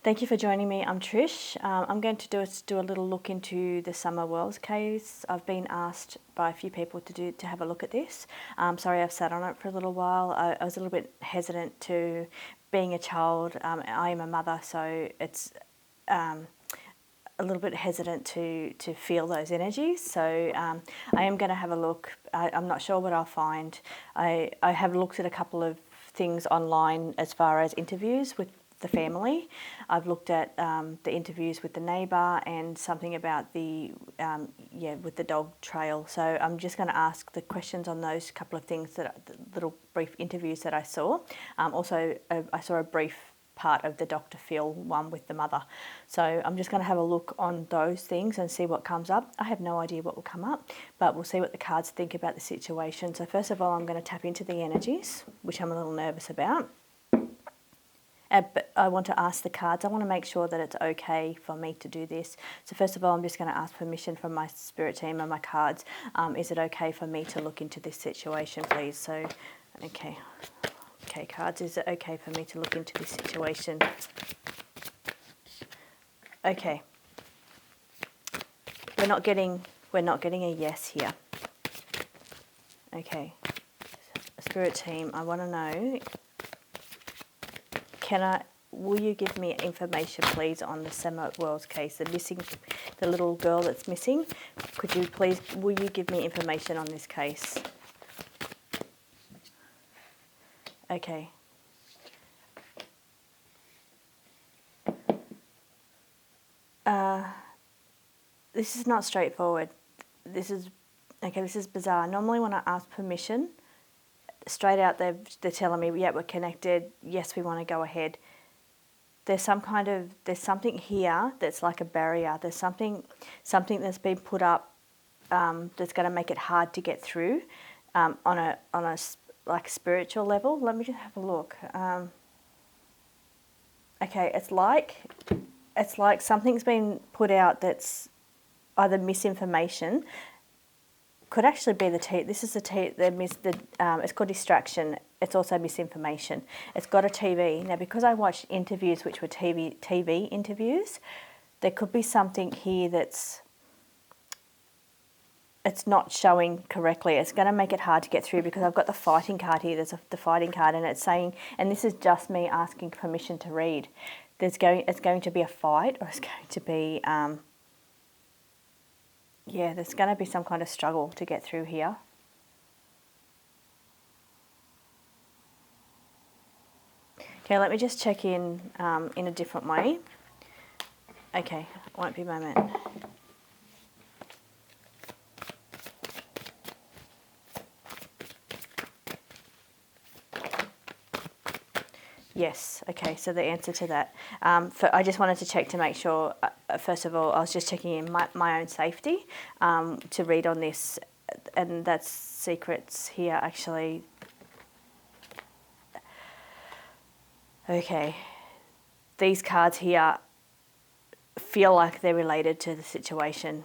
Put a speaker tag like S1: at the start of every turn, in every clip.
S1: Thank you for joining me. I'm Trish. I'm going to do a little look into the Summer Wells case. I've been asked by a few people to have a look at this. Sorry, I've sat on it for a little while. I was a little bit hesitant to being a child. I am a mother, so it's a little bit hesitant to feel those energies. So I am going to have a look. I'm not sure what I'll find. I have looked at a couple of things online as far as interviews with the family. I've looked at the interviews with the neighbour and something about the with the dog trail. So I'm just going to ask the questions on those couple of things, the little brief interviews that I saw. Also, I saw a brief part of the Dr. Phil one with the mother. So I'm just going to have a look on those things and see what comes up. I have no idea what will come up, but we'll see what the cards think about the situation. So first of all, I'm going to tap into the energies, which I'm a little nervous about. But I want to ask the cards, I want to make sure that it's okay for me to do this. So first of all, I'm just going to ask permission from my spirit team and my cards. Is it okay for me to look into this situation, please? So, okay, cards, is it okay for me to look into this situation? Okay. We're not getting a yes here. Okay. Spirit team, I want to know, will you give me information, please, on the Summer Wells case, the little girl that's missing? Will you give me information on this case? Okay. This is not straightforward. This is bizarre. Normally when I ask permission, straight out they're telling me, yeah, we're connected, yes, we want to go ahead. There's something here that's like a barrier. There's something that's been put up that's going to make it hard to get through on a like spiritual level. Let me just have a look. Okay, it's like something's been put out that's either misinformation. Could actually be this is it's called distraction. It's also misinformation. It's got a TV. Now, because I watched interviews which were TV interviews, there could be something here it's not showing correctly. It's going to make it hard to get through because I've got the fighting card here. There's the fighting card, and it's saying, and this is just me asking permission to read. It's going to be a fight, or it's going to be there's going to be some kind of struggle to get through here. Okay, let me just check in a different way. Okay, won't be a moment. Yes, okay, so the answer to that. I just wanted to check to make sure, first of all, I was just checking in my own safety to read on this, and that's secrets here, actually. Okay, these cards here feel like they're related to the situation.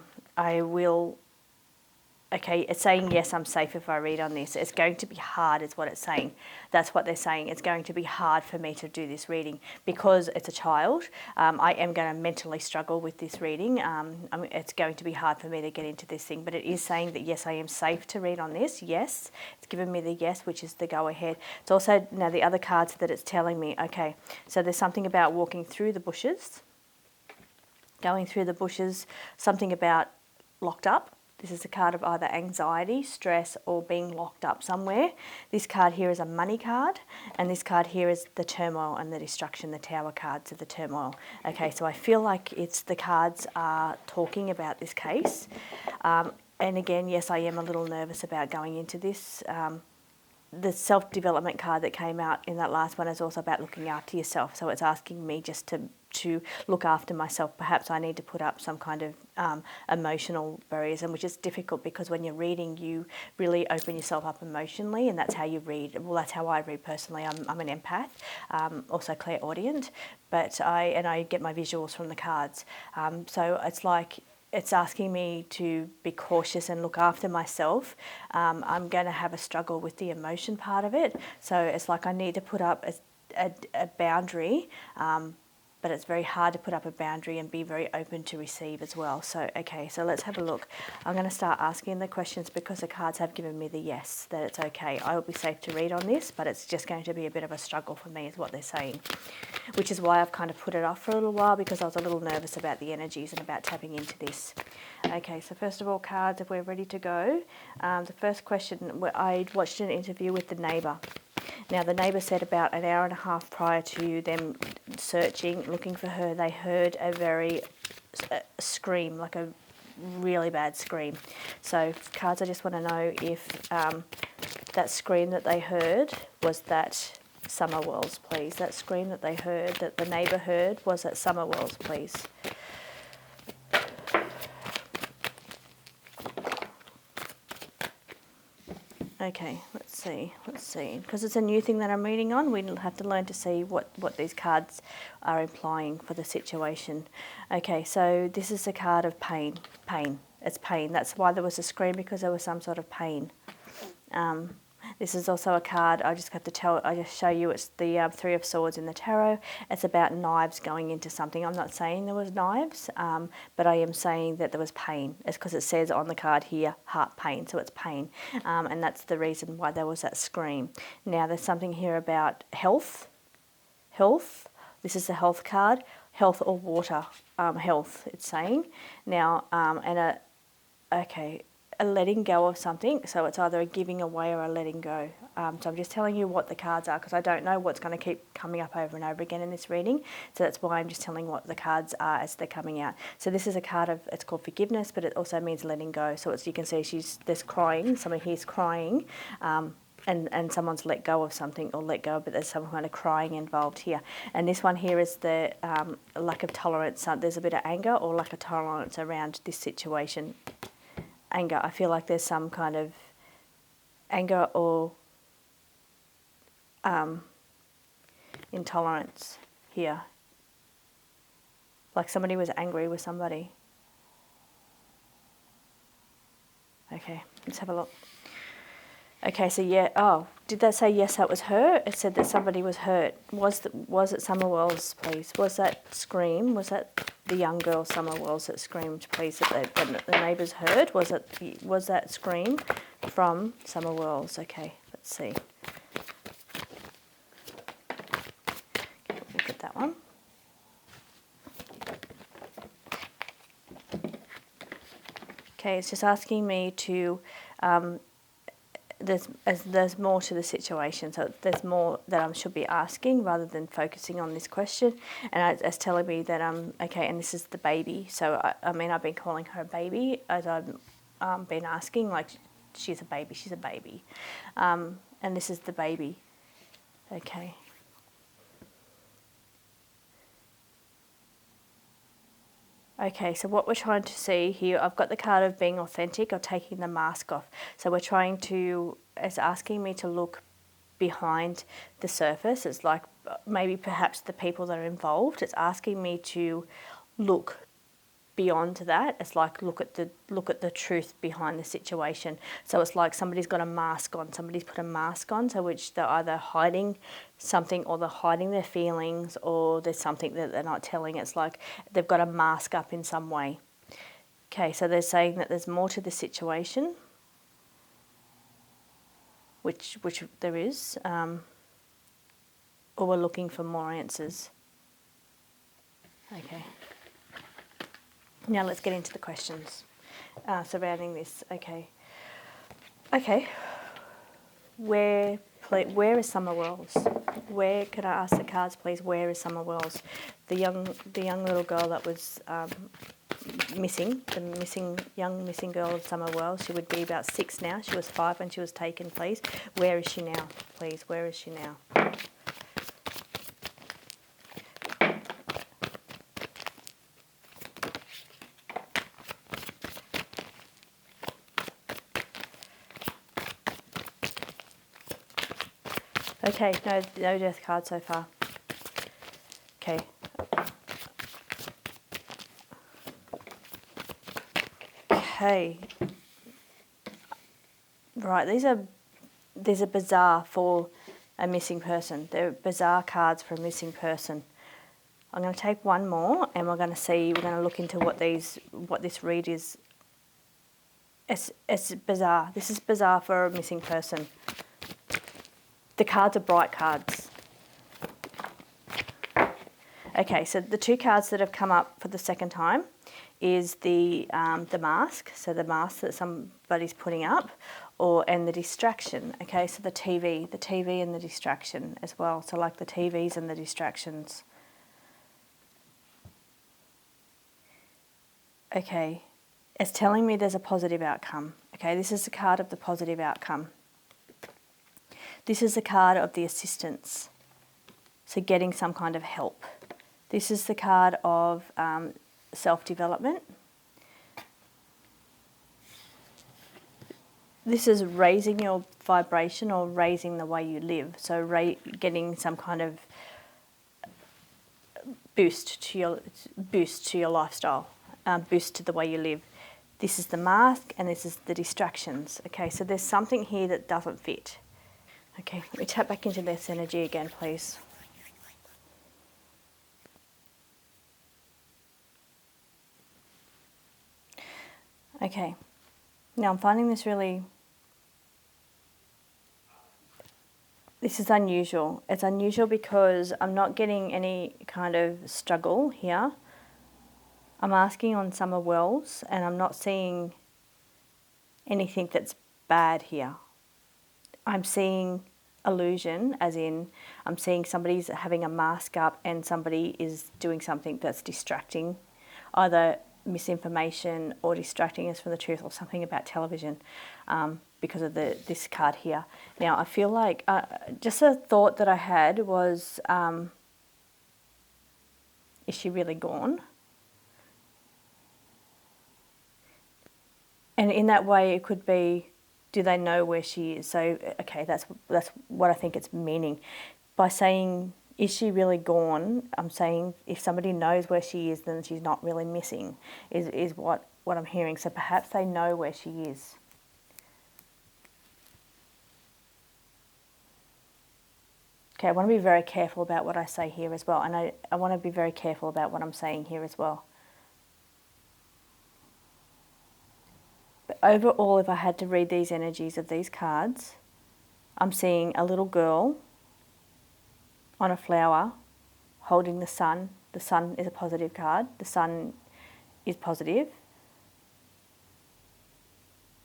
S1: Okay, it's saying, yes, I'm safe if I read on this. It's going to be hard is what it's saying. That's what they're saying. It's going to be hard for me to do this reading because it's a child. I am going to mentally struggle with this reading. It's going to be hard for me to get into this thing, but it is saying that, yes, I am safe to read on this. Yes, it's given me the yes, which is the go ahead. It's also, now the other cards that it's telling me, okay, so there's something about walking through the bushes, going through the bushes, something about locked up. This is a card of either anxiety, stress, or being locked up somewhere. This card here is a money card, and this card here is the turmoil and the destruction, the tower cards of the turmoil. Okay, so I feel like the cards are talking about this case. And again, yes, I am a little nervous about going into this. The self-development card that came out in that last one is also about looking after yourself. So it's asking me just to look after myself. Perhaps I need to put up some kind of emotional barriers, and which is difficult because when you're reading, you really open yourself up emotionally, and that's how you read. Well, that's how I read personally. I'm an empath, also clairaudient, but I get my visuals from the cards. So it's like, it's asking me to be cautious and look after myself. I'm going to have a struggle with the emotion part of it. So it's like I need to put up a boundary but it's very hard to put up a boundary and be very open to receive as well. So, okay, so let's have a look. I'm going to start asking the questions because the cards have given me the yes, that it's okay. I will be safe to read on this, but it's just going to be a bit of a struggle for me is what they're saying, which is why I've kind of put it off for a little while because I was a little nervous about the energies and about tapping into this. Okay, so first of all, cards, if we're ready to go. The first question, I watched an interview with the neighbour. Now, the neighbour said about an hour and a half prior to them searching, looking for her, they heard a scream, like a really bad scream. So, cards, I just want to know if that scream that they heard was that Summer Wells, please. That scream that they heard, that the neighbour heard, was at Summer Wells, please. Okay, let's see, because it's a new thing that I'm reading on, we have to learn to see what these cards are implying for the situation. Okay, so this is a card of pain, it's pain, that's why there was a scream, because there was some sort of pain. This is also a card, I just show you, it's the Three of Swords in the Tarot. It's about knives going into something. I'm not saying there was knives, but I am saying that there was pain. It's because it says on the card here, heart pain, so it's pain. And that's the reason why there was that scream. Now, there's something here about health. This is the health card, health or water, health, it's saying. Now, a letting go of something, so it's either a giving away or a letting go. So I'm just telling you what the cards are because I don't know what's going to keep coming up over and over again in this reading, so that's why I'm just telling what the cards are as they're coming out. So this is a card of, it's called forgiveness, but it also means letting go. So it's, you can see there's crying, somebody here's crying, and someone's let go of something or let go, but there's some kind of crying involved here. And this one here is the lack of tolerance. There's a bit of anger or lack of tolerance around this situation. Anger. I feel like there's some kind of anger or intolerance here. Like somebody was angry with somebody. Okay, let's have a look. Okay, so yeah, oh, did that say yes, that was her? It said that somebody was hurt. Was it Summer Wells, please? Was that scream? Was that the young girl Summer Wells that screamed, please, that the neighbours heard? Was that scream from Summer Wells? Okay, let's see. Look at that one. Okay, it's just asking me to... There's more to the situation, so there's more that I should be asking rather than focusing on this question. And it's telling me that okay, and this is the baby. So I mean, I've been calling her a baby as I've been asking, like she's a baby, and this is the baby. Okay. Okay, so what we're trying to see here, I've got the card of being authentic or taking the mask off. So we're trying to, it's asking me to look behind the surface. It's like maybe perhaps the people that are involved. It's asking me to look beyond that. It's like look at the truth behind the situation. So it's like somebody's got a mask on, somebody's put a mask on, so which they're either hiding something or they're hiding their feelings or there's something that they're not telling. It's like they've got a mask up in some way. Okay, so they're saying that there's more to the situation, which there is, or we're looking for more answers. Okay. Now let's get into the questions surrounding this. Okay. Where is Summer Wells? Where, could I ask the cards, please? Where is Summer Wells? The young little girl that was missing. The young missing girl of Summer Wells. She would be about 6 now. She was 5 when she was taken. Please. Where is she now? Please. Where is she now? Okay, no death card so far. Okay. Okay. Right, there's a bazaar for a missing person. They're bizarre cards for a missing person. I'm going to take one more, and we're going to look into what this read is. It's bizarre. This is bizarre for a missing person. The cards are bright cards. Okay, so the two cards that have come up for the second time is the mask, so the mask that somebody's putting up, and the distraction. Okay, so the TV and the distraction as well. So like the TVs and the distractions. Okay, it's telling me there's a positive outcome. Okay, this is the card of the positive outcome. This is the card of the assistance, so getting some kind of help. This is the card of self-development. This is raising your vibration or raising the way you live, so getting some kind of boost to your lifestyle. Boost to the way you live. This is the mask and this is the distractions. Okay, so there's something here that doesn't fit. Okay, let me tap back into this energy again, please. Okay, now I'm finding this is unusual. It's unusual because I'm not getting any kind of struggle here. I'm asking on summer wells and I'm not seeing anything that's bad here. I'm seeing illusion, as in I'm seeing somebody's having a mask up and somebody is doing something that's distracting, either misinformation or distracting us from the truth, or something about television, because of this card here. Now I feel like just a thought that I had was, is she really gone? And in that way, it could be, do they know where she is? So, okay, that's what I think it's meaning. By saying, is she really gone? I'm saying if somebody knows where she is, then she's not really missing, is what I'm hearing. So perhaps they know where she is. Okay, I want to be very careful about what I say here as well. And I want to be very careful about what I'm saying here as well. But overall, if I had to read these energies of these cards, I'm seeing a little girl on a flower holding the sun. The sun is a positive card. The sun is positive.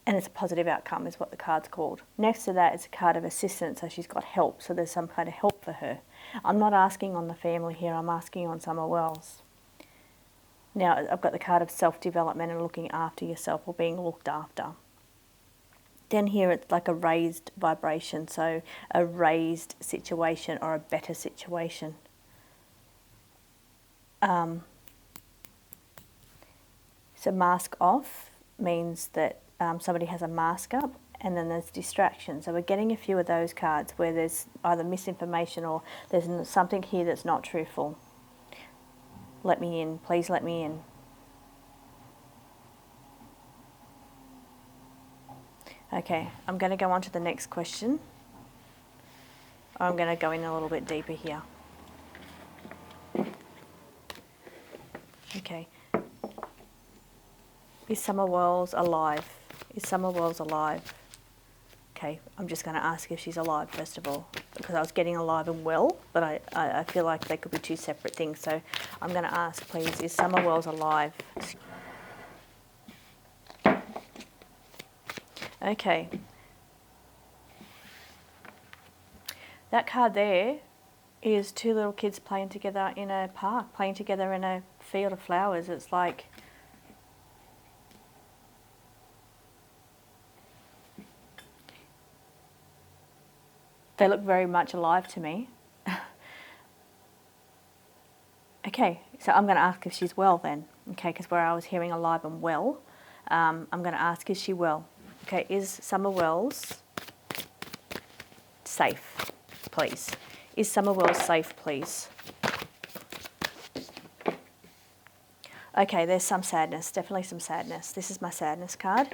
S1: And it's a positive outcome is what the card's called. Next to that is a card of assistance, so she's got help. So there's some kind of help for her. I'm not asking on the family here, I'm asking on summer wells. Now, I've got the card of self-development and looking after yourself, or being looked after. Then here it's like a raised vibration, so a raised situation or a better situation. So mask off means that somebody has a mask up, and then there's distraction. So we're getting a few of those cards where there's either misinformation or there's something here that's not truthful. Let me in, please let me in. Okay, I'm going to go on to the next question. I'm going to go in a little bit deeper here. Okay. Is Summer Wells alive? Is Summer Wells alive? Okay, I'm just going to ask if she's alive first of all, because I was getting alive and well, but I feel like they could be two separate things. So I'm going to ask, please, is Summer Wells alive? Okay. That card there is two little kids playing together in a park, playing together in a field of flowers. It's like they look very much alive to me. Okay, so I'm going to ask if she's well then. Okay, because where I was hearing alive and well, I'm going to ask, is she well? Okay, is Summer Wells safe, please? Is Summer Wells safe, please? Okay, there's some sadness, definitely some sadness. This is my sadness card,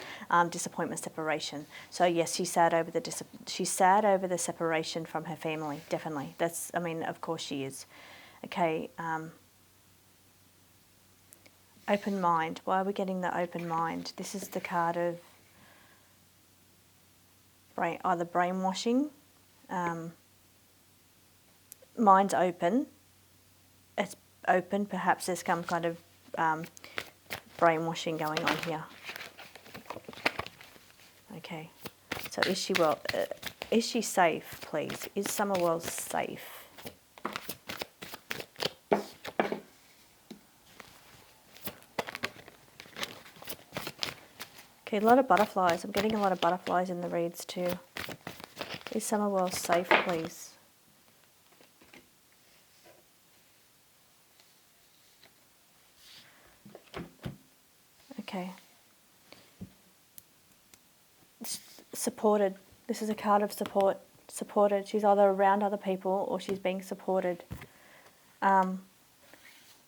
S1: disappointment, separation. So yes, she's sad over the separation from her family, definitely. Of course she is. Okay, Open mind. Why are we getting the open mind? This is the card of either brainwashing. Mind's open. It's open. Perhaps there's some kind of brainwashing going on here. Okay. So is she safe, please? Is Summerwell safe? Okay, a lot of butterflies. I'm getting a lot of butterflies in the reads too. Is Summerwell safe, please? Okay. Supported. This is a card of support. Supported. She's either around other people or she's being supported.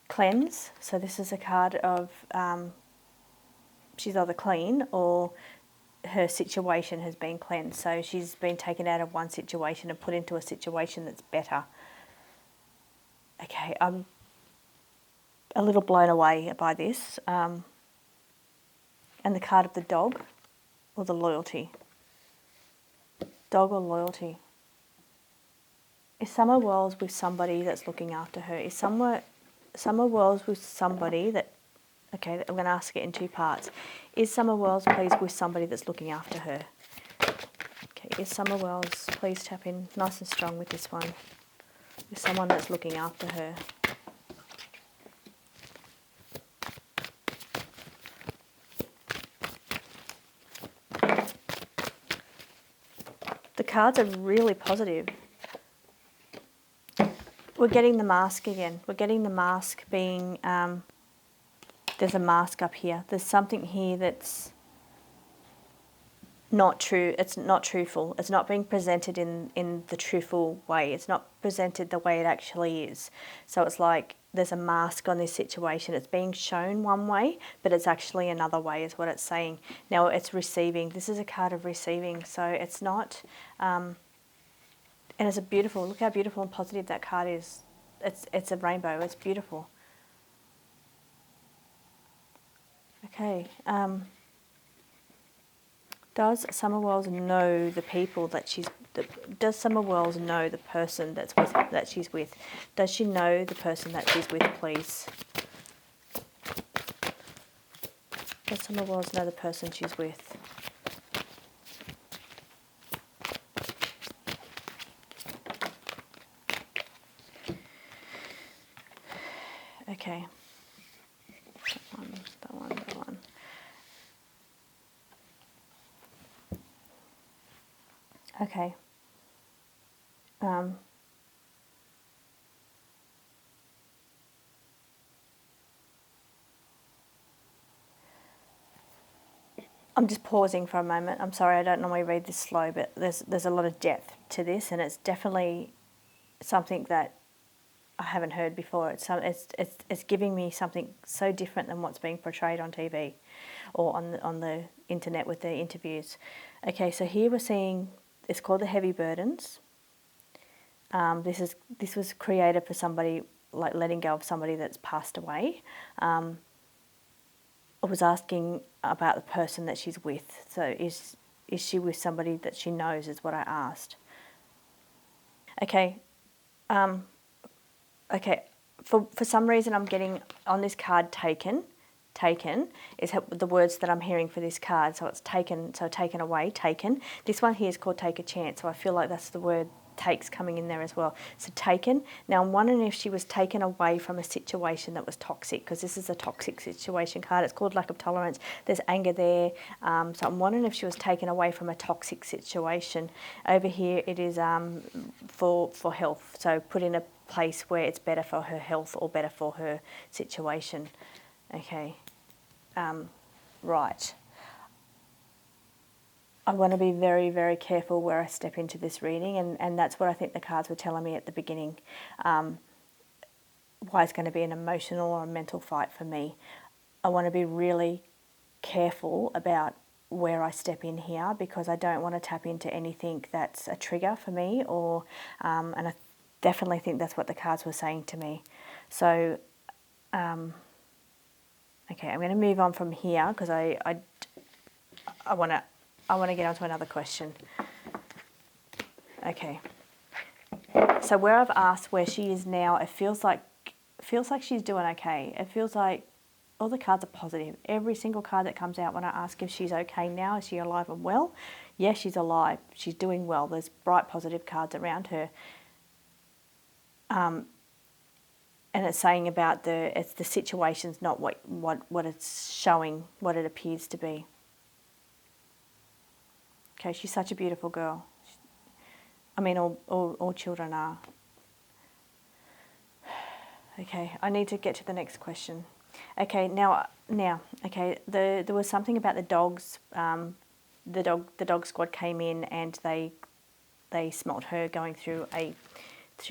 S1: Cleanse. So this is a card of she's either clean or her situation has been cleansed. So she's been taken out of one situation and put into a situation that's better. Okay, I'm a little blown away by this. And the card of the dog or the loyalty. Dog or loyalty. Is Summer Wells with somebody that's looking after her? Is Summer Wells with somebody that... Okay, I'm going to ask it in two parts. Is Summer Wells, please, with somebody that's looking after her? Okay, is Summer Wells, please tap in nice and strong with this one. With someone that's looking after her. The cards are really positive. We're getting the mask again. We're getting the mask being... there's a mask up here. There's something here that's not true. It's not truthful. It's not being presented in the truthful way. It's not presented the way it actually is. So it's like there's a mask on this situation. It's being shown one way, but it's actually another way is what it's saying. Now it's receiving. This is a card of receiving. So it's not... and it's a beautiful... Look how beautiful and positive that card is. It's a rainbow. It's beautiful. Okay, does Summer Wells know the people that she's... Does Summer Wells know the person that she's with? Does she know the person that she's with, please? Does Summer Wells know the person she's with? Okay. That one. Okay. I'm just pausing for a moment. I'm sorry, I don't normally read this slow, but there's a lot of depth to this, and it's definitely something that I haven't heard before. It's giving me something so different than what's being portrayed on TV or on the internet with the interviews. Okay, so here we're seeing, it's called the heavy burdens. This was created for somebody, like letting go of somebody that's passed away. I was asking about the person that she's with. So is she with somebody that she knows is what I asked. Okay. Okay. For some reason I'm getting on this card taken is the words that I'm hearing for this card. So it's taken, so taken away, taken. This one here is called take a chance. So I feel like that's the word takes coming in there as well. So taken. Now I'm wondering if she was taken away from a situation that was toxic, because this is a toxic situation card. It's called lack of tolerance. There's anger there. So I'm wondering if she was taken away from a toxic situation. Over here it is for health. So put in a place where it's better for her health or better for her situation. Okay. Right. I want to be very, very careful where I step into this reading, and that's what I think the cards were telling me at the beginning. Why it's going to be an emotional or a mental fight for me. I want to be really careful about where I step in here, because I don't want to tap into anything that's a trigger for me, or and I definitely think that's what the cards were saying to me. So, Okay, I'm going to move on from here because I want to get on to another question. Okay. So where I've asked where she is now, it feels like she's doing okay. It feels like all the cards are positive. Every single card that comes out when I ask if she's okay now, is she alive and well? Yes, she's alive. She's doing well. There's bright positive cards around her. And it's saying about the situation's not what it's showing, what it appears to be. Okay, she's such a beautiful girl. I mean, all children are. Okay, I need to get to the next question. Okay, now, okay, there was something about the dogs. The dog squad came in and they smelt her going through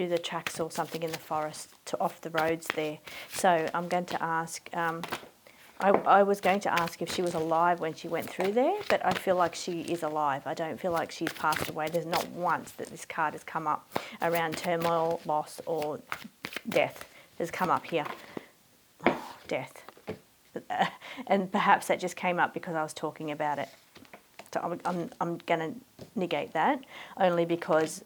S1: the tracks or something in the forest off the roads there. So I'm going to ask. I was going to ask if she was alive when she went through there, but I feel like she is alive. I don't feel like she's passed away. There's not once that this card has come up around turmoil, loss, or death. Has come up here. Death. And perhaps that just came up because I was talking about it. So I'm going to negate that, only because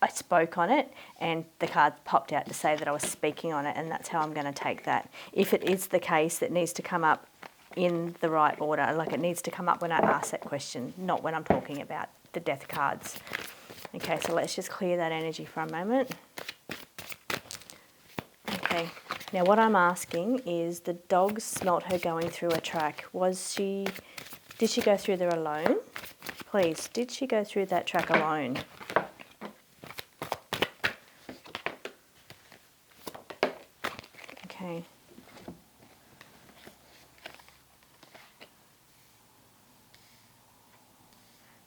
S1: I spoke on it and the card popped out to say that I was speaking on it, and that's how I'm going to take that. If it is the case, that needs to come up in the right order, like it needs to come up when I ask that question, not when I'm talking about the death cards. Okay, so let's just clear that energy for a moment. Okay, now what I'm asking is, the dogs smelt her going through a track. Did she go through there alone? Please, did she go through that track alone? Okay.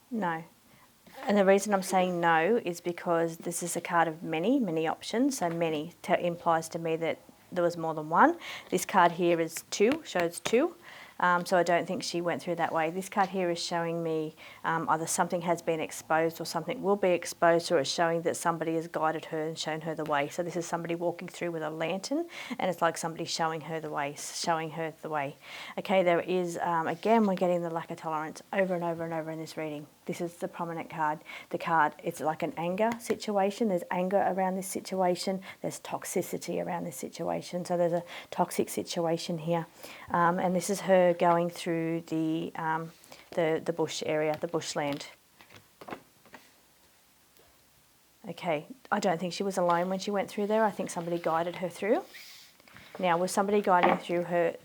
S1: No. And the reason I'm saying no is because this is a card of many options. So many implies to me that there was more than one. This card here is two, shows two. So I don't think she went through that way. This card here is showing me either something has been exposed or something will be exposed, or it's showing that somebody has guided her and shown her the way. So this is somebody walking through with a lantern, and it's like somebody showing her the way, Okay, there is, again, we're getting the lack of tolerance over and over and over in this reading. This is the prominent card. The card, it's like an anger situation. There's anger around this situation. There's toxicity around this situation. So there's a toxic situation here. And this is her going through the bush area, the bushland. Okay, I don't think she was alone when she went through there. I think somebody guided her through. Now, was somebody guiding through her?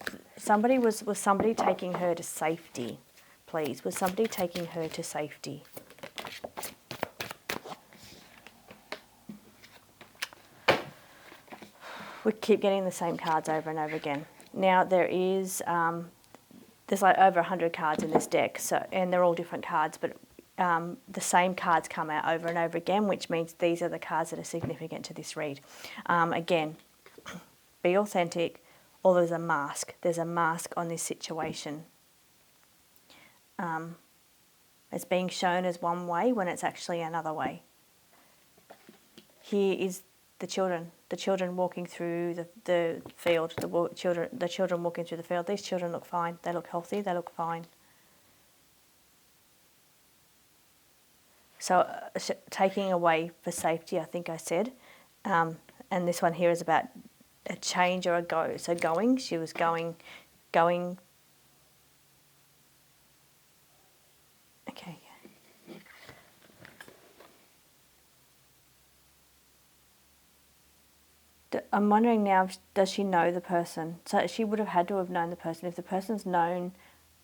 S1: Was somebody taking her to safety? Please, was somebody taking her to safety? We keep getting the same cards over and over again. Now, there's like over 100 cards in this deck, and they're all different cards, but the same cards come out over and over again, which means these are the cards that are significant to this read. Again, be authentic, or there's a mask. There's a mask on this situation. It's being shown as one way when it's actually another way. Here is the children walking through the field, the children walking through the field. These children look fine. They look healthy. They look fine. So taking away for safety, I think I said. And this one here is about a change or a go. So going, she was going. Okay. I'm wondering now, does she know the person? So she would have had to have known the person. If the person's known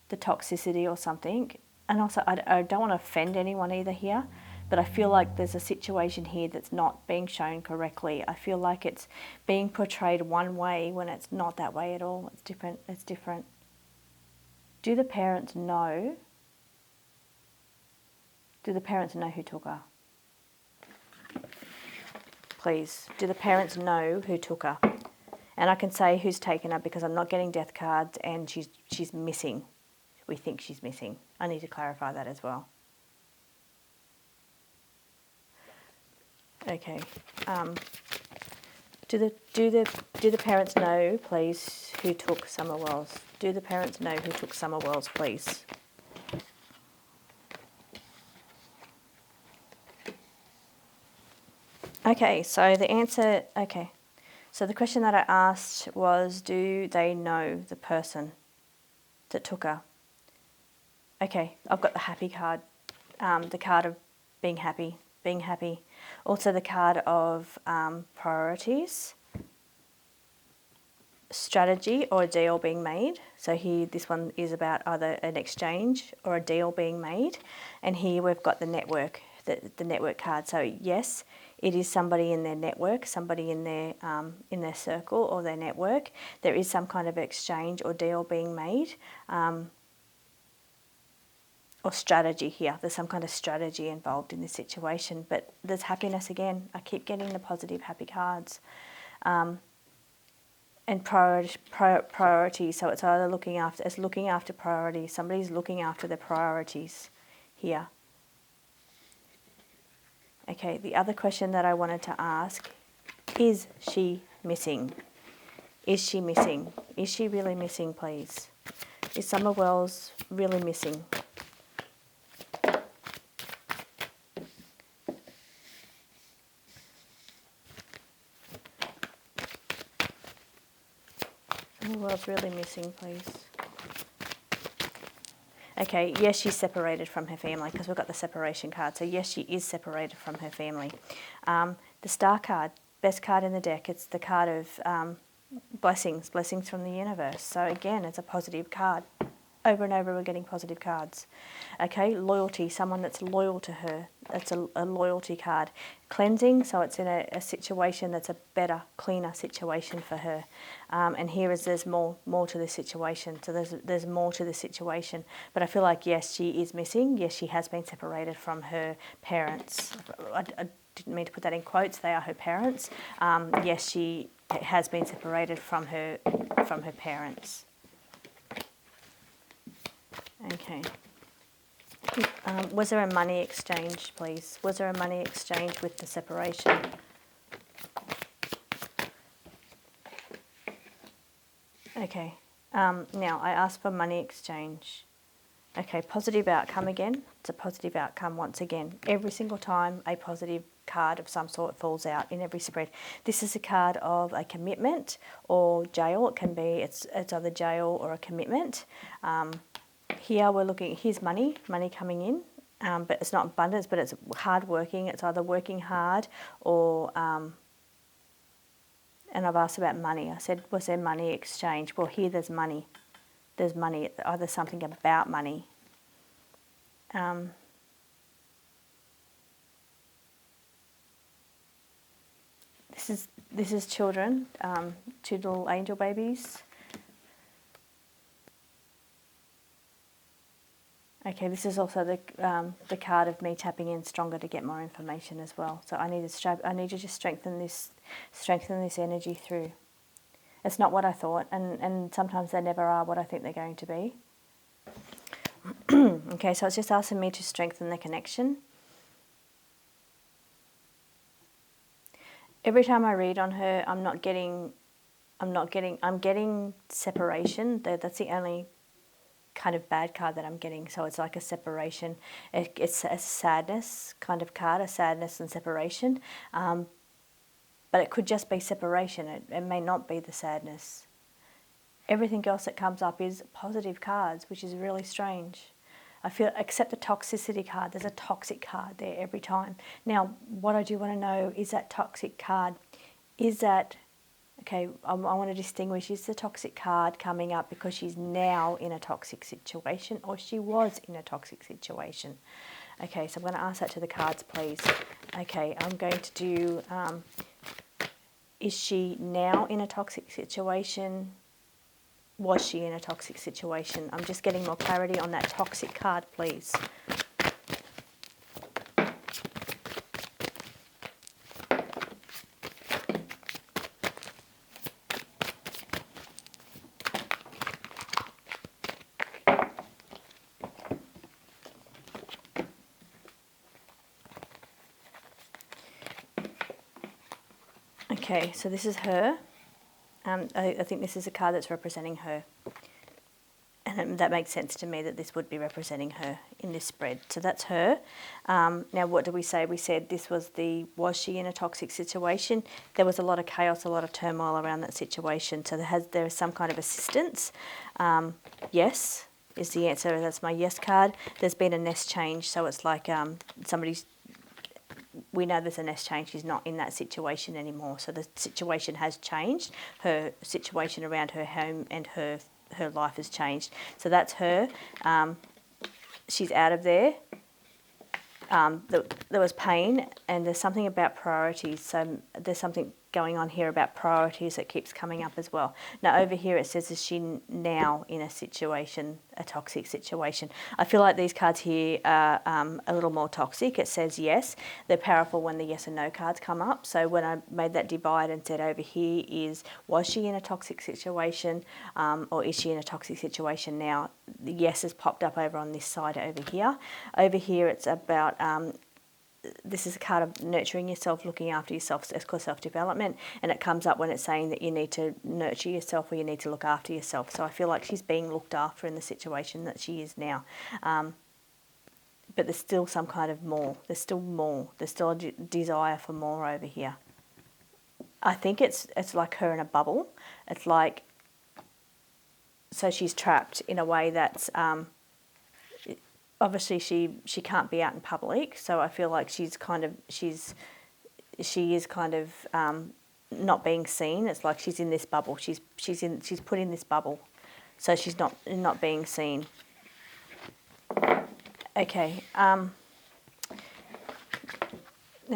S1: the toxicity or something, and also I don't want to offend anyone either here, but I feel like there's a situation here that's not being shown correctly. I feel like it's being portrayed one way when it's not that way at all. It's different. It's different. Do the parents know? Do the parents know who took her? Please, do the parents know who took her? And I can say who's taken her because I'm not getting death cards, and she's missing. We think she's missing. I need to clarify that as well. Do the parents know, please, who took Summer Wells? Do the parents know who took Summer Wells, please? Okay, so the answer, okay. So the question that I asked was, do they know the person that took her? Okay, I've got the happy card, the card of being happy. Also the card of priorities, strategy or a deal being made. So here, this one is about either an exchange or a deal being made. And here we've got the network, the network card. So yes, it is somebody in their network, somebody in their circle or their network. There is some kind of exchange or deal being made. Or strategy here. There's some kind of strategy involved in this situation, but there's happiness again. I keep getting the positive happy cards. And priority, so it's either looking after priorities. Somebody's looking after their priorities here. Okay, the other question that I wanted to ask, is she missing? Is she missing? Is she really missing, please? Is Summer Wells really missing? World's really missing, please. Okay, yes, she's separated from her family because we've got the separation card. So yes, she is separated from her family. The star card, best card in the deck, it's the card of blessings from the universe. So again, it's a positive card. Over and over we're getting positive cards. Okay, loyalty, someone that's loyal to her. That's a loyalty card. Cleansing, so it's in a situation that's a better, cleaner situation for her. And here is there's more to the situation. So there's more to the situation. But I feel like, yes, she is missing. Yes, she has been separated from her parents. I didn't mean to put that in quotes. They are her parents. Yes, she has been separated from her parents. Okay. Was there a money exchange, please? Was there a money exchange with the separation? Okay. Now, I asked for money exchange. Okay, positive outcome again. It's a positive outcome once again. Every single time a positive card of some sort falls out in every spread. This is a card of a commitment or jail. It can be, it's either jail or a commitment. Here we're looking, here's money coming in, but it's not abundance, but it's hard working. It's either working hard or, and I've asked about money. I said, was there money exchange? Well, here there's money. There's money, either something about money. This is children, two little angel babies. Okay, this is also the card of me tapping in stronger to get more information as well. So I need to just strengthen this energy through. It's not what I thought, and sometimes they never are what I think they're going to be. Okay, so it's just asking me to strengthen the connection. Every time I read on her, I'm getting separation. That's the only kind of bad card that I'm getting. So it's like a separation. It's a sadness kind of card, a sadness and separation. But it could just be separation. It may not be the sadness. Everything else that comes up is positive cards, which is really strange. I feel, except the toxicity card, there's a toxic card there every time. Now, what I do want to know is that toxic card, is that, okay, I want to distinguish, is the toxic card coming up because she's now in a toxic situation or she was in a toxic situation? Okay, so I'm going to ask that to the cards, please. Okay, I'm going to do, is she now in a toxic situation? Was she in a toxic situation? I'm just getting more clarity on that toxic card, please. Okay, so this is her. I think this is a card that's representing her. And that makes sense to me that this would be representing her in this spread. So that's her. Now, what do we say? We said this was she in a toxic situation? There was a lot of chaos, a lot of turmoil around that situation. So there is some kind of assistance. Yes is the answer. That's my yes card. There's been a nest change. So it's like we know there's a nest change. She's not in that situation anymore. So the situation has changed. Her situation around her home and her life has changed. So that's her. She's out of there. There was pain, and there's something about priorities. So there's something going on here about priorities that keeps coming up as well. Now over here it says, is she now in a situation, a toxic situation? I feel like these cards here are a little more toxic. It says yes. They're powerful when the yes and no cards come up. So when I made that divide and said over here is, was she in a toxic situation, or is she in a toxic situation now? The yes has popped up over on this side over here. Over here it's about this is a card of nurturing yourself, looking after yourself. It's called self-development, and it comes up when it's saying that you need to nurture yourself or you need to look after yourself. So I feel like she's being looked after in the situation that she is now. But there's still some kind of more. There's still more. There's still a desire for more over here. I think it's like her in a bubble. It's like, so she's trapped in a way that's... obviously she can't be out in public, so I feel like she is kind of not being seen. It's like she's in this bubble. She's put in this bubble, so she's not being seen. Okay. Now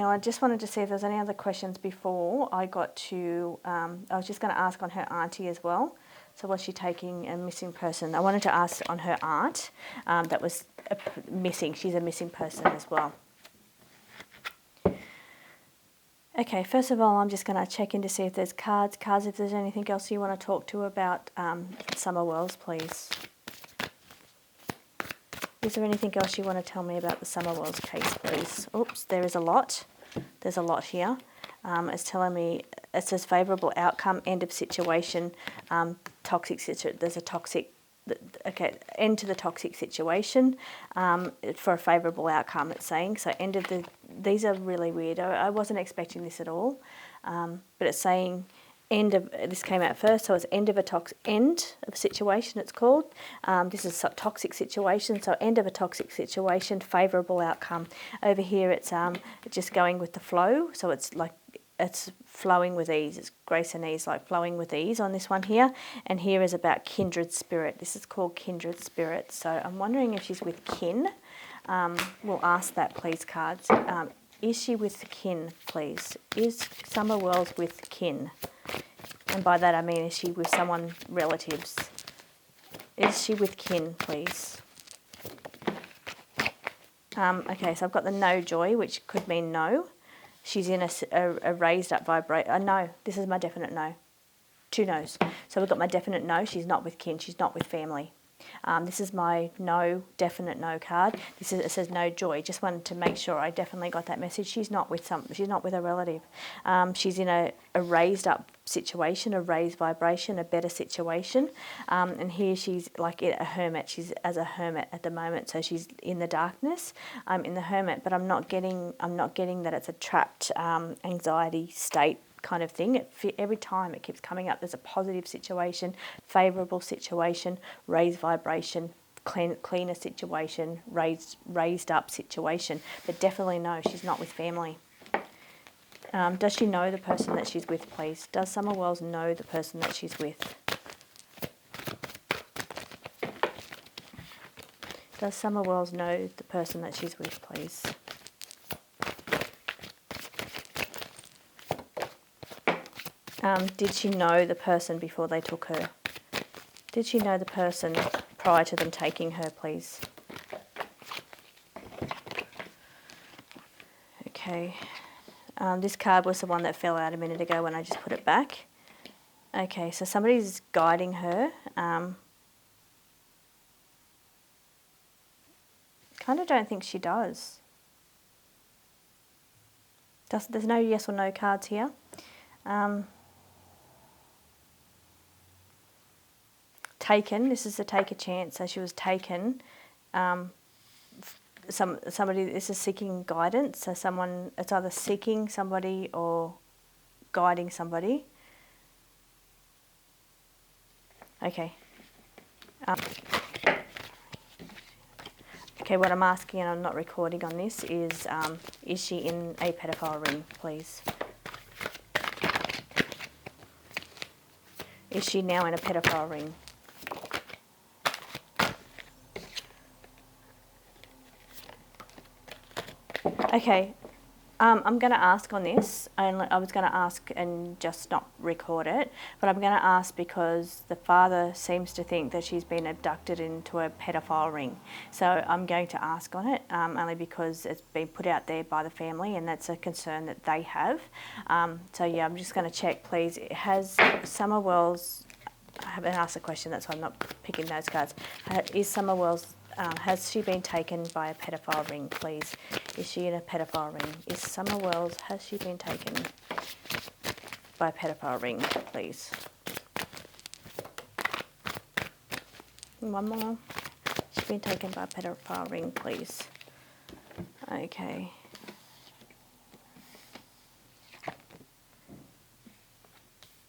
S1: I just wanted to see if there's any other questions before I got to. I was just going to ask on her auntie as well. So was she taking a missing person? I wanted to ask on her aunt that was missing. She's a missing person as well. Okay, first of all, I'm just going to check in to see if there's cards. Cards, if there's anything else you want to talk to about Summer Wells, please. Is there anything else you want to tell me about the Summer Wells case, please? Oops, there is a lot. There's a lot here. It's telling me, it says favourable outcome, end of situation, toxic situation. There's a toxic, okay, end to the toxic situation for a favourable outcome, it's saying. So end of the, these are really weird. I wasn't expecting this at all, but it's saying end of, this came out first, so it's end of a situation, it's called. This is a toxic situation, so end of a toxic situation, favourable outcome. Over here it's just going with the flow, so it's like, it's flowing with ease. It's grace and ease, like flowing with ease on this one here. And here is about kindred spirit. This is called kindred spirit. So I'm wondering if she's with kin. We'll ask that, please, cards. Is she with kin, please? Is Summer Wells with kin? And by that I mean, is she with someone, relatives? Is she with kin, please? Okay, so I've got the no joy, which could mean no. She's in a raised up vibration. No, this is my definite no. Two no's. So we've got my definite no. She's not with kin. She's not with family. This is my no, definite no card. It says no joy. Just wanted to make sure I definitely got that message. She's not with she's not with a relative. She's in a raised up situation, a raised vibration, a better situation. And here she's like a hermit. She's as a hermit at the moment. So she's in the darkness. In the hermit, but I'm not getting that it's a trapped anxiety state kind of thing. Every time it keeps coming up, there's a positive situation, favourable situation, raised vibration, cleaner situation, raised up situation. But definitely no, she's not with family. Does she know the person that she's with, please? Does Summer Wells know the person that she's with? Does Summer Wells know the person that she's with, please? Did she know the person before they took her? Did she know the person prior to them taking her, please? Okay. This card was the one that fell out a minute ago when I just put it back. Okay, so somebody's guiding her. Kind of don't think she does. There's no yes or no cards here. Taken, this is to take a chance, so she was taken. Somebody, this is seeking guidance, so someone, it's either seeking somebody or guiding somebody. Okay. Okay, what I'm asking, and I'm not recording on this, is she in a pedophile ring, please? Is she now in a pedophile ring? Okay, I'm going to ask on this, and I was going to ask and just not record it, but I'm going to ask because the father seems to think that she's been abducted into a pedophile ring. So I'm going to ask on it, only because it's been put out there by the family and that's a concern that they have. So yeah, I'm just going to check, please. Has Summer Wells, I haven't asked a question, that's why I'm not picking those cards. Is Summer Wells, has she been taken by a pedophile ring, please? Is she in a pedophile ring? Is Summer Wells, has she been taken by a pedophile ring, please? One more. She's been taken by a pedophile ring, please. Okay.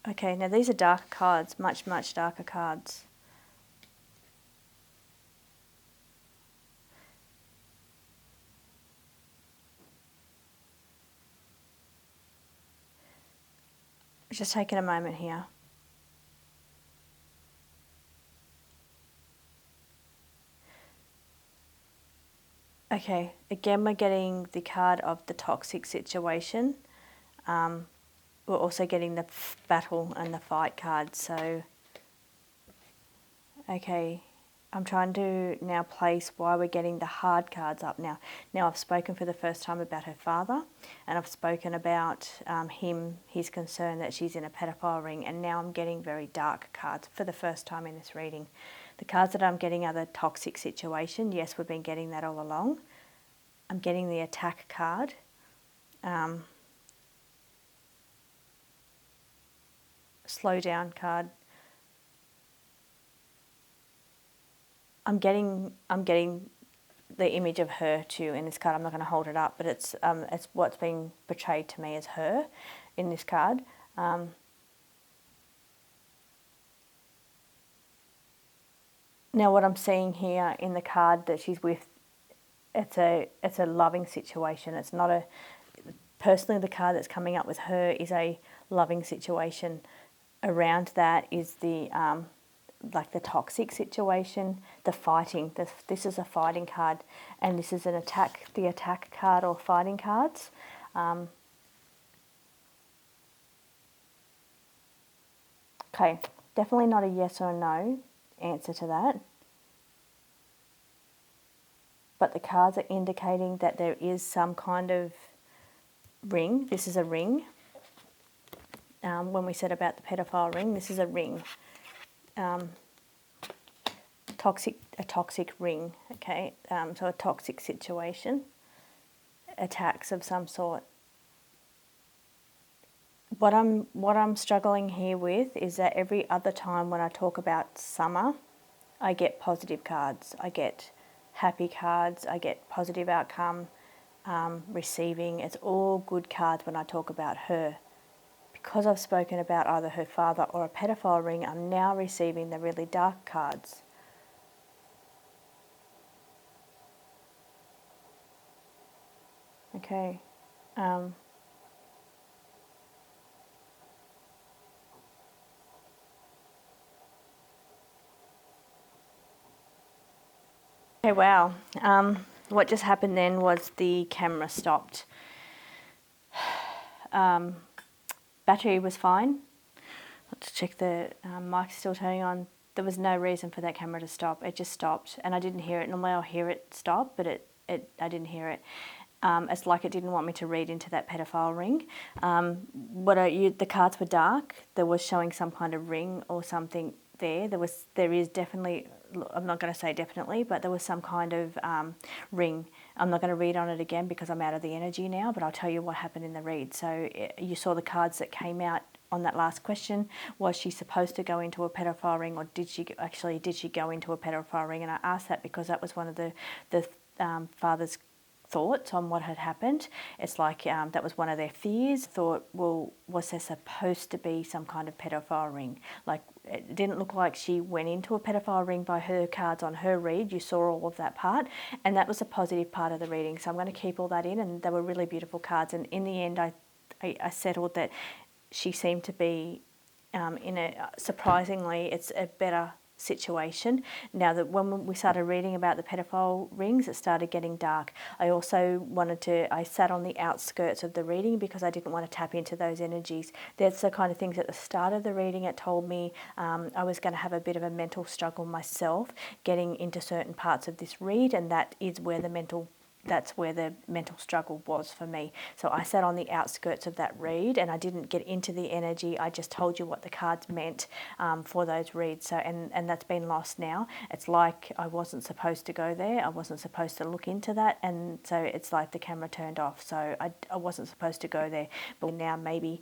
S1: Okay, now these are darker cards, much, much darker cards. Just taking a moment here. Okay, again we're getting the card of the toxic situation. We're also getting the battle and the fight card. So, okay, I'm trying to now place why we're getting the hard cards up now. Now I've spoken for the first time about her father, and I've spoken about his concern that she's in a pedophile ring, and now I'm getting very dark cards for the first time in this reading. The cards that I'm getting are the toxic situation. Yes, we've been getting that all along. I'm getting the attack card. Slow down card. I'm getting the image of her too in this card. I'm not going to hold it up, but it's what's being portrayed to me as her in this card. Now what I'm seeing here in the card that she's with, it's a loving situation. It's not a, personally the card that's coming up with her is a loving situation. Around that is the like the toxic situation, the fighting. This is a fighting card, and this is an attack, the attack card or fighting cards. Okay, definitely not a yes or no answer to that. But the cards are indicating that there is some kind of ring. This is a ring. When we said about the pedophile ring, this is a ring. A toxic ring, okay? So a toxic situation, attacks of some sort. What I'm struggling here with is that every other time when I talk about summer, I get positive cards. I get happy cards. I get positive outcome, receiving. It's all good cards when I talk about her. Because I've spoken about either her father or a pedophile ring, I'm now receiving the really dark cards. Okay. Okay, wow. What just happened then was the camera stopped. Battery was fine. Let's check the mic's still turning on. There was no reason for that camera to stop. It just stopped, and I didn't hear it. Normally I'll hear it stop, but I didn't hear it. It's like it didn't want me to read into that pedophile ring. The cards were dark. There was showing some kind of ring or something there. There is definitely, I'm not going to say definitely, but there was some kind of ring. I'm not going to read on it again because I'm out of the energy now, but I'll tell you what happened in the read. So you saw the cards that came out on that last question. Was she supposed to go into a pedophile ring, or did she go into a pedophile ring? And I asked that because that was one of the father's thoughts on what had happened. It's like that was one of their fears. Thought, well, was there supposed to be some kind of pedophile ring? Like, it didn't look like she went into a pedophile ring by her cards on her read. You saw all of that part, and that was a positive part of the reading. So I'm going to keep all that in, and they were really beautiful cards. And in the end, I settled that she seemed to be surprisingly, it's a better situation. Now that when we started reading about the pedophile rings, it started getting dark. I also I sat on the outskirts of the reading because I didn't want to tap into those energies. That's the kind of things at the start of the reading. It told me I was going to have a bit of a mental struggle myself getting into certain parts of this read, and that's where the mental struggle was for me. So I sat on the outskirts of that read, and I didn't get into the energy. I just told you what the cards meant for those reads. So and that's been lost now. It's like I wasn't supposed to go there. I wasn't supposed to look into that, and so it's like the camera turned off. So I wasn't supposed to go there. But now maybe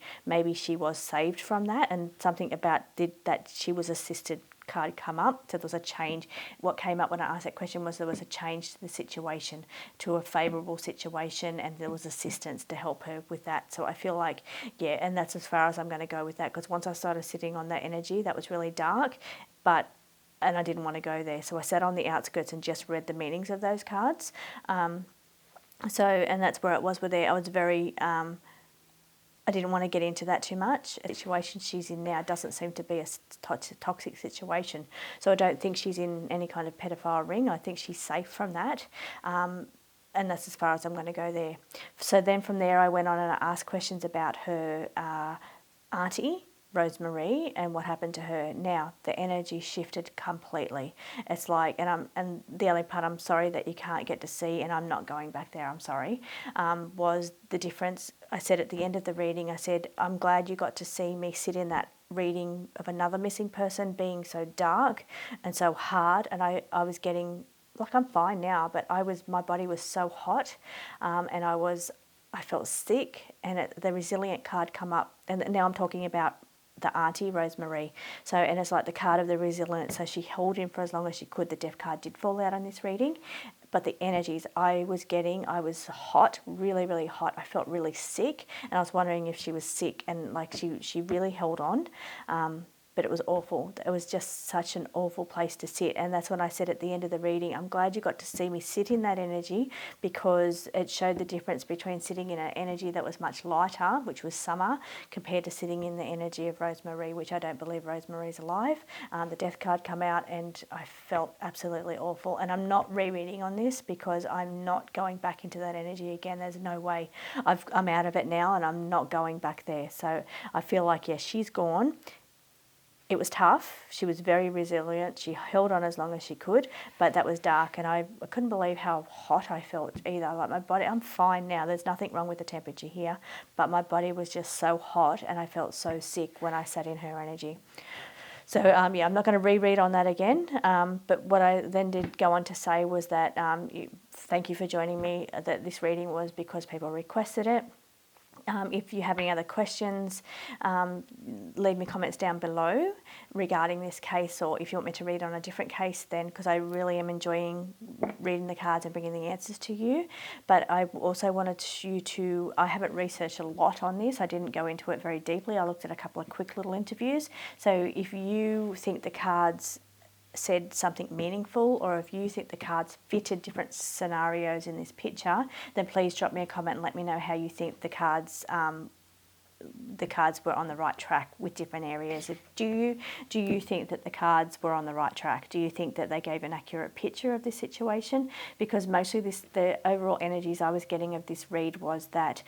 S1: she was saved from that, and something about that she was assisted card come up. So there was a change. What came up when I asked that question was there was a change to the situation, to a favourable situation, and there was assistance to help her with that. So I feel like, yeah, and that's as far as I'm going to go with that, because once I started sitting on that energy, that was really dark, and I didn't want to go there. So I sat on the outskirts and just read the meanings of those cards. And that's where it was with there. I was very... I didn't want to get into that too much. The situation she's in now doesn't seem to be a toxic situation. So I don't think she's in any kind of pedophile ring. I think she's safe from that. And that's as far as I'm going to go there. So then from there I went on and I asked questions about her auntie, Rosemary, and what happened to her. Now the energy shifted completely. It's like, and the only part I'm sorry that you can't get to see, and I'm not going back there, I'm sorry, was the difference. I said at the end of the reading, I said, I'm glad you got to see me sit in that reading of another missing person being so dark and so hard, and I was getting, like, I'm fine now, but my body was so hot, and I felt sick, and the resilient card come up, and now I'm talking about the auntie, Rosemary. So, and it's like the card of the resilience. So she held in for as long as she could. The death card did fall out on this reading, but the energies I was hot, really, really hot. I felt really sick, and I was wondering if she was sick, and like she really held on. But it was awful. It was just such an awful place to sit. And that's when I said at the end of the reading, I'm glad you got to see me sit in that energy, because it showed the difference between sitting in an energy that was much lighter, which was summer, compared to sitting in the energy of Rosemary, which I don't believe Rosemary's alive. The death card come out, and I felt absolutely awful. And I'm not rereading on this because I'm not going back into that energy again. There's no way. I'm out of it now, and I'm not going back there. So I feel like, yes, she's gone. It was tough. She was very resilient. She held on as long as she could, but that was dark, and I couldn't believe how hot I felt either. Like, my body, I'm fine now. There's nothing wrong with the temperature here, but my body was just so hot, and I felt so sick when I sat in her energy. So, I'm not going to reread on that again, but what I then did go on to say was that thank you for joining me, that this reading was because people requested it. If you have any other questions, leave me comments down below regarding this case, or if you want me to read on a different case then, because I really am enjoying reading the cards and bringing the answers to you. But I also wanted I haven't researched a lot on this. I didn't go into it very deeply. I looked at a couple of quick little interviews. So if you think the cards said something meaningful, or if you think the cards fitted different scenarios in this picture, then please drop me a comment and let me know how you think the cards were on the right track with different areas. Do you think that the cards were on the right track? Do you think that they gave an accurate picture of this situation? Because mostly the overall energies I was getting of this read was that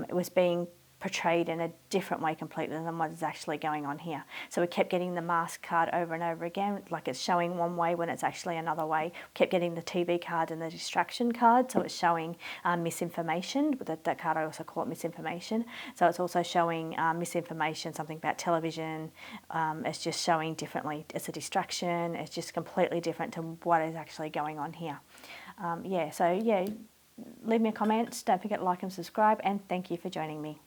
S1: it was being portrayed in a different way completely than what is actually going on here. So we kept getting the mask card over and over again, like it's showing one way when it's actually another way. We kept getting the TV card and the distraction card, so it's showing misinformation. That card I also call it misinformation. So it's also showing misinformation, something about television. It's just showing differently. It's a distraction. It's just completely different to what is actually going on here. So leave me a comment. Don't forget to like and subscribe, and thank you for joining me.